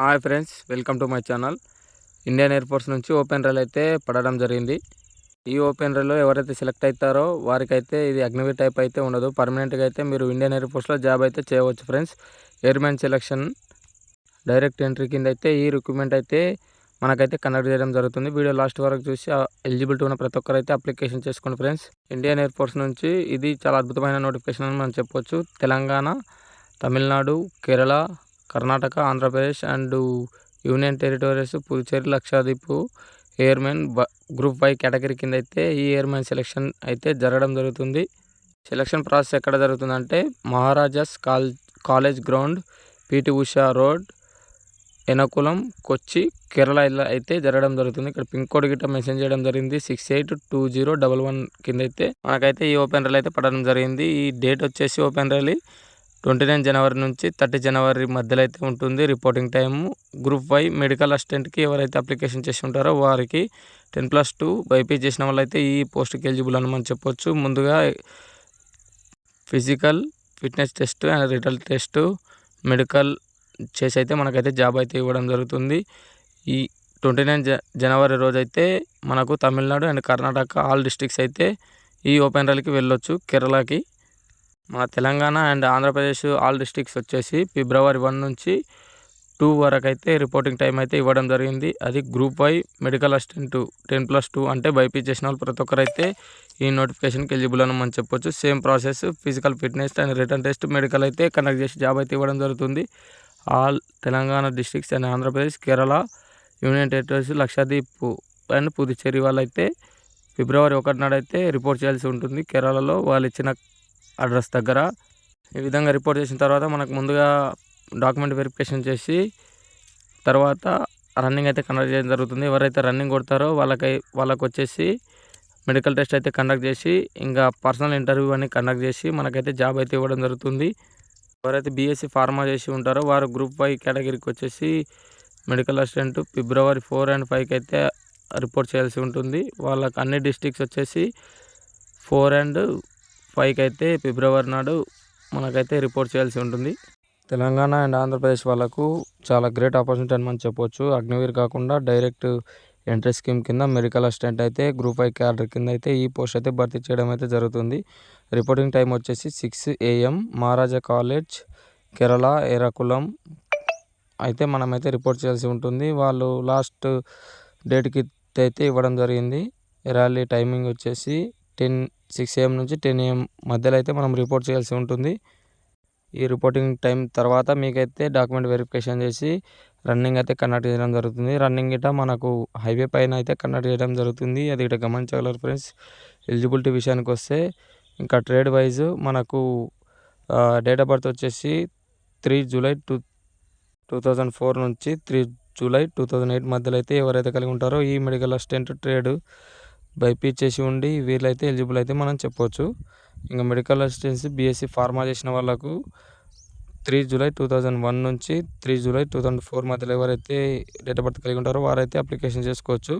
Hi friends, welcome to my channel. Indian air force నుంచి open rail అయితే పడడం జరిగింది. ఈ ఓపెన్ రైల్లో ఎవరైతే సెలెక్ట్ అవుతారో వారికైతే ఇది అగ్నివీర్ టైప్ అయితే ఉండదు. పర్మనెంట్గా అయితే మీరు ఇండియన్ ఎయిర్ ఫోర్స్లో జాబ్ అయితే చేయవచ్చు friends. Airmen selection direct entry కింద అయితే ఈ రిక్రూట్మెంట్ అయితే మనకైతే కండక్ట్ చేయడం జరుగుతుంది. వీడియో లాస్ట్ వరకు చూసి ఎలిజిబిలిటీ ఉన్న ప్రతి ఒక్కరు అయితే అప్లికేషన్ చేసుకోండి ఫ్రెండ్స్. ఇండియన్ ఎయిర్ ఫోర్స్ నుంచి ఇది చాలా అద్భుతమైన నోటిఫికేషన్ అని మనం చెప్పొచ్చు. Telangana, Tamil Nadu, Kerala, Karnataka, Andhra Pradesh and union territories, Puducherry, Lakshadweep airmen group 5 category కింద అయితే ఈ ఎయిర్మెన్ సెలక్షన్ అయితే జరగడం జరుగుతుంది. సెలక్షన్ ప్రాసెస్ ఎక్కడ జరుగుతుందంటే Maharaja's college ground, PT Usha road, Ernakulam, Kochi, Kerala ఇలా అయితే జరగడం జరుగుతుంది. ఇక్కడ పిన్ కోడ్ గిట్ట మెన్షన్ చేయడం జరిగింది 682011 కింద అయితే మనకైతే ఈ ఓపెన్ రైల్ అయితే పడడం జరిగింది. ఈ డేట్ వచ్చేసి ఓపెన్ రైల్ 29 జనవరి నుంచి 30 జనవరి మధ్యలో అయితే ఉంటుంది. రిపోర్టింగ్ టైము గ్రూప్ 5 మెడికల్ అసిస్టెంట్కి ఎవరైతే అప్లికేషన్ చేసి ఉంటారో వారికి 10+2 బైపీ చేసిన వాళ్ళైతే ఈ పోస్ట్కి ఎలిజిబుల్ అని మనం చెప్పొచ్చు. ముందుగా physical fitness test and written test, medical చేసి అయితే మనకైతే జాబ్ అయితే ఇవ్వడం జరుగుతుంది. ఈ 29 జనవరి రోజైతే మనకు Tamil Nadu and Karnataka all districts అయితే ఈ ఓపెన్ రైల్కి వెళ్ళొచ్చు. కేరళకి మన Telangana and Andhra Pradesh all districts వచ్చేసి ఫిబ్రవరి 1 నుంచి 2 వరకు అయితే రిపోర్టింగ్ టైం అయితే ఇవ్వడం జరిగింది. అది గ్రూప్ 5 మెడికల్ అసిస్టెంట్ 10+2 అంటే బైపీ చేసిన వాళ్ళు ప్రతి ఒక్కరైతే ఈ నోటిఫికేషన్కి ఎలిజిబుల్ అని మనం చెప్పొచ్చు. Same process physical fitness and return test, medical అయితే కండక్ట్ చేసి జాబ్ అయితే ఇవ్వడం జరుగుతుంది. All Telangana districts and Andhra Pradesh, Kerala, union territories, Lakshadweep and Puducherry వాళ్ళైతే ఫిబ్రవరి 1 నాడైతే రిపోర్ట్ చేయాల్సి ఉంటుంది. కేరళలో వాళ్ళు ఇచ్చిన అడ్రస్ దగ్గర. ఈ విధంగా రిపోర్ట్ చేసిన తర్వాత మనకు ముందుగా డాక్యుమెంట్ వెరిఫికేషన్ చేసి తర్వాత రన్నింగ్ అయితే కండక్ట్ చేయడం జరుగుతుంది. ఎవరైతే రన్నింగ్ కొడతారో వాళ్ళకి వచ్చేసి మెడికల్ టెస్ట్ అయితే కండక్ట్ చేసి ఇంకా పర్సనల్ ఇంటర్వ్యూ అని కండక్ట్ చేసి మనకైతే జాబ్ అయితే ఇవ్వడం జరుగుతుంది. ఎవరైతే బీఎస్సీ ఫార్మా చేసి ఉంటారో వారు గ్రూప్ 5 కేటగిరీకి వచ్చేసి మెడికల్ అసిస్టెంట్ ఫిబ్రవరి 4 and 5 అయితే రిపోర్ట్ చేయాల్సి ఉంటుంది. వాళ్ళకి అన్ని డిస్ట్రిక్ట్స్ వచ్చేసి 4 and 5 అయితే ఫిబ్రవరి నాడు మనకైతే రిపోర్ట్ చేయాల్సి ఉంటుంది. తెలంగాణ అండ్ ఆంధ్రప్రదేశ్ వాళ్ళకు చాలా గ్రేట్ ఆపర్చునిటీ అని మనం చెప్పొచ్చు. అగ్నివీర్ కాకుండా డైరెక్ట్ ఎంట్రీ స్కీమ్ కింద మెడికల్ అసిస్టెంట్ అయితే గ్రూప్ 5 క్యాడర్ కింద అయితే ఈ పోస్ట్ అయితే భర్తీ చేయడం అయితే జరుగుతుంది. రిపోర్టింగ్ టైం వచ్చేసి 6 AM మహారాజా కాలేజ్, కేరళ, ఎరకులం అయితే మనమైతే రిపోర్ట్ చేయాల్సి ఉంటుంది. వాళ్ళు లాస్ట్ డేట్కి అయితే ఇవ్వడం జరిగింది. ర్యాలీ టైమింగ్ వచ్చేసి 6 AM నుంచి 10 AM మధ్యలో అయితే మనం రిపోర్ట్ చేయాల్సి ఉంటుంది. ఈ రిపోర్టింగ్ టైం తర్వాత మీకైతే డాక్యుమెంట్ వెరిఫికేషన్ చేసి రన్నింగ్ అయితే కండక్ట్ చేయడం జరుగుతుంది. రన్నింగ్ గిట్ట మనకు హైవే పైన అయితే కండక్ట్ చేయడం జరుగుతుంది. అది ఇట్లా గమనించగలరు ఫ్రెండ్స్. ఎలిజిబిలిటీ విషయానికి వస్తే ఇంకా ట్రేడ్ వైజ్ మనకు డేట్ ఆఫ్ బర్త్ వచ్చేసి 3 జూలై 2004 నుంచి 3 జూలై 2008 మధ్యలో అయితే ఎవరైతే కలిగి ఉంటారో ఈ మెడికల్ అసిస్టెంట్ ట్రేడ్ బైపీ చేసి ఉండి వీళ్ళైతే ఎలిజిబుల్ అయితే మనం చెప్పవచ్చు. ఇంకా మెడికల్ అసిస్టెన్సీ బీఎస్సీ ఫార్మా చేసిన వాళ్ళకు 3 జూలై 2001 నుంచి 3 జూలై 2004 మధ్యలో ఎవరైతే డేట్ ఆఫ్ బర్త్ కలిగి ఉంటారో వారైతే అప్లికేషన్ చేసుకోవచ్చు.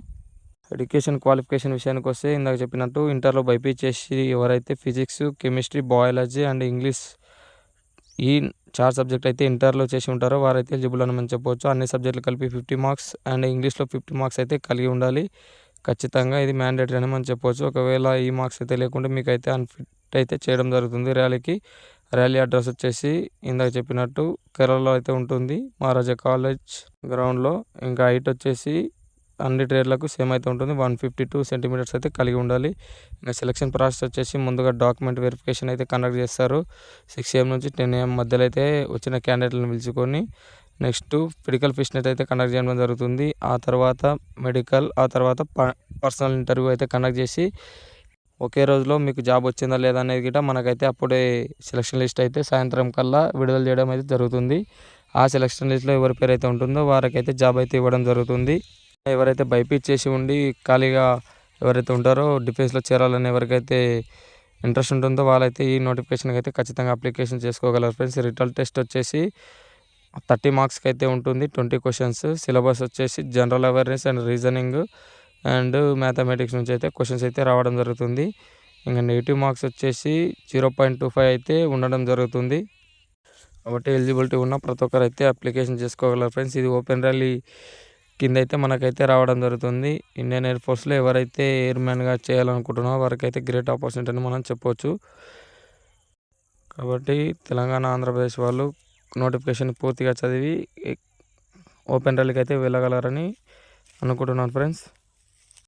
ఎడ్యుకేషన్ క్వాలిఫికేషన్ విషయానికి వస్తే ఇందాక చెప్పినట్టు ఇంటర్లో బైపీ చేసి ఎవరైతే physics, chemistry, biology and English ఈ 4 సబ్జెక్ట్ అయితే ఇంటర్లో చేసి ఉంటారో వారైతే ఎలిజిబుల్ అని మనం చెప్పవచ్చు. అన్ని సబ్జెక్టులు కలిపి 50 మార్క్స్ అండ్ ఇంగ్లీష్లో 50 మార్క్స్ అయితే కలిగి ఉండాలి. ఖచ్చితంగా ఇది మ్యాండేటరీ అని మనం చెప్పవచ్చు. ఒకవేళ ఈ మార్క్స్ అయితే లేకుంటే మీకైతే అన్ఫిట్ అయితే చేయడం జరుగుతుంది ర్యాలీకి. ర్యాలీ అడ్రస్ వచ్చేసి ఇందాక చెప్పినట్టు కేరళలో అయితే ఉంటుంది, మహారాజా కాలేజ్ గ్రౌండ్లో. ఇంకా హైట్ వచ్చేసి అన్ని ట్రేడ్లకు సేమ్ అయితే ఉంటుంది, 152 సెంటీమీటర్స్ అయితే కలిగి ఉండాలి. ఇంకా సెలక్షన్ ప్రాసెస్ వచ్చేసి ముందుగా డాక్యుమెంట్ వెరిఫికేషన్ అయితే కండక్ట్ చేస్తారు. 6 AM నుంచి 10 AM మధ్యలో అయితే వచ్చిన క్యాండిడేట్లను పిలుచుకొని నెక్స్ట్ ఫిజికల్ ఫిట్నెస్ అయితే కండక్ట్ చేయడం జరుగుతుంది. ఆ తర్వాత మెడికల్, ఆ తర్వాత పర్సనల్ ఇంటర్వ్యూ అయితే కండక్ట్ చేసి ఒకే రోజులో మీకు జాబ్ వచ్చిందా లేదా అనేది గిట్ట మనకైతే అప్పుడే సెలక్షన్ లిస్ట్ అయితే సాయంత్రం కల్లా విడుదల చేయడం అయితే జరుగుతుంది. ఆ సెలక్షన్ లిస్ట్లో ఎవరి పేరు అయితే ఉంటుందో వారికైతే జాబ్ అయితే ఇవ్వడం జరుగుతుంది. ఎవరైతే బైపీ చేసి ఉండి ఖాళీగా ఎవరైతే ఉంటారో డిఫెన్స్లో చేరాలని ఎవరికైతే ఇంట్రెస్ట్ ఉంటుందో వాళ్ళైతే ఈ నోటిఫికేషన్కి అయితే ఖచ్చితంగా అప్లికేషన్ చేసుకోగలరు ఫ్రెండ్స్. రిటర్న్ టెస్ట్ వచ్చేసి 30 మార్క్స్కి అయితే ఉంటుంది, 20 క్వశ్చన్స్. సిలబస్ వచ్చేసి general awareness and reasoning and mathematics నుంచి అయితే క్వశ్చన్స్ అయితే రావడం జరుగుతుంది. ఇంకా నెగిటివ్ మార్క్స్ వచ్చేసి 0.25 అయితే ఉండడం జరుగుతుంది. కాబట్టి ఎలిజిబిలిటీ ఉన్న ప్రతి ఒక్కరు అయితే అప్లికేషన్ చేసుకోగలరు ఫ్రెండ్స్. ఇది ఓపెన్ ర్యాలీ కింద అయితే మనకైతే రావడం జరుగుతుంది. ఇండియన్ ఎయిర్ ఫోర్స్లో ఎవరైతే ఎయిర్మ్యాన్గా చేయాలనుకుంటున్నారో వారికైతే గ్రేట్ ఆపర్చునిటీ అని మనం చెప్పవచ్చు. కాబట్టి తెలంగాణ, ఆంధ్రప్రదేశ్ వాళ్ళు నోటిఫికేషన్ పూర్తిగా చదివి ఓపెన్ ర్యాలీకి అయితే వెళ్ళగలరని అనుకుంటున్నాను ఫ్రెండ్స్.